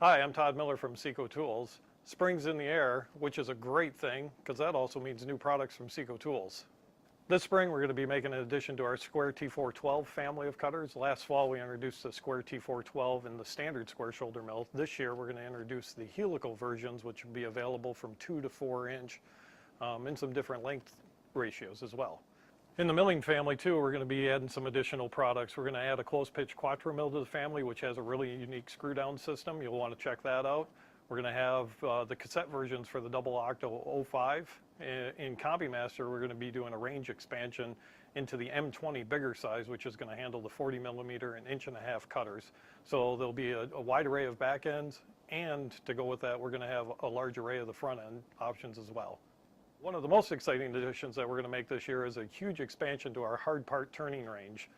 Hi, I'm Todd Miller from Seco Tools. Spring's in the air, which is a great thing because that also means new products from Seco Tools. This spring we're going to be making an addition to our square T412 family of cutters. Last fall we introduced the square T412 in the standard square shoulder mill. This year we're going to introduce the helical versions, which will be available from 2 to 4 inch in some different length ratios as well. In the milling family too, we're going to be adding some additional products. We're going to add a close pitch quattro mill to the family, which has a really unique screw down system. You'll want to check that out. We're going to have the cassette versions for the double octo 05. In Cbn, we're going to be doing a range expansion into the M20 bigger size, which is going to handle the 40 millimeter and 1.5 inch cutters. So there'll be a wide array of back ends, and to go with that, we're going to have a large array of the front end options as well. One of the most exciting additions that we're going to make this year is a huge expansion to our hard part turning range.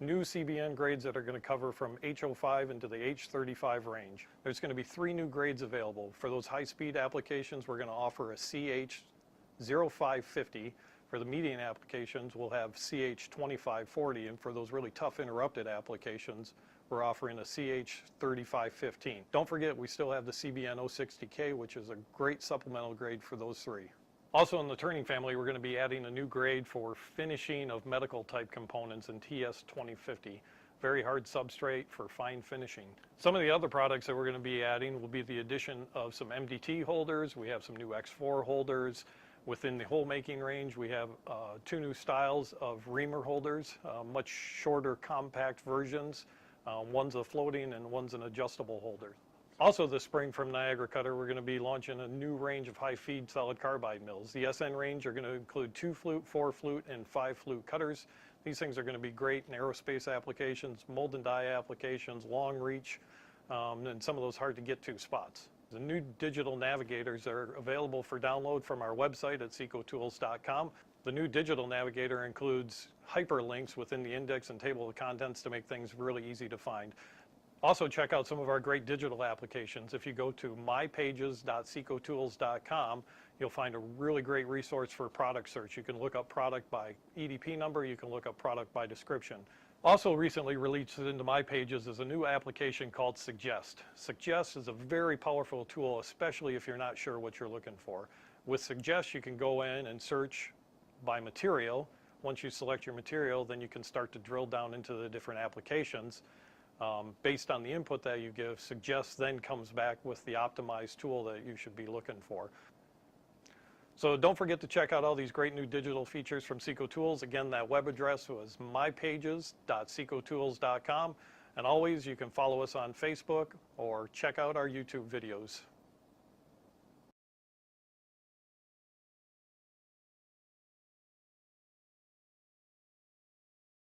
New Cbn grades that are going to cover from H05 into the H35 range. There's going to be 3 new grades available. For those high-speed applications, we're going to offer a CH0550. For the medium applications, we'll have CH2540, and for those really tough interrupted applications, we're offering a CH3515. Don't forget, we still have the Cbn 060K, which is a great supplemental grade for those 3. Also in the turning family, we're going to be adding a new grade for finishing of medical type components in TS2050. Very hard substrate for fine finishing. Some of the other products that we're going to be adding will be the addition of some MDT holders. We have some new X4 holders. Within the hole making range, we have 2 new styles of Reamer holders, much shorter compact versions. One's a floating and one's an adjustable holder. Also this spring from Niagara Cutter, we're going to be launching a new range of high feed solid carbide mills. The SN range are going to include 2 flute, 4 flute, and 5 flute cutters. These things are going to be great in aerospace applications, mold and die applications, long reach, and some of those hard to get to spots. The new digital navigators are available for download from our website at secotools.com. The new digital navigator includes hyperlinks within the index and table of contents to make things really easy to find. Also check out some of our great digital applications. If you go to mypages.secotools.com, you'll find a really great resource for product search. You can look up product by EDP number, you can look up product by description. Also recently released into My Pages is a new application called Suggest. Suggest is a very powerful tool, especially if you're not sure what you're looking for. With Suggest, you can go in and search by material. Once you select your material, then you can start to drill down into the different applications. Based on the input that you give, Suggest then comes back with the optimized tool that you should be looking for. So don't forget to check out all these great new digital features from Seco Tools. Again, that web address was mypages.secotools.com. And always, you can follow us on Facebook or check out our YouTube videos.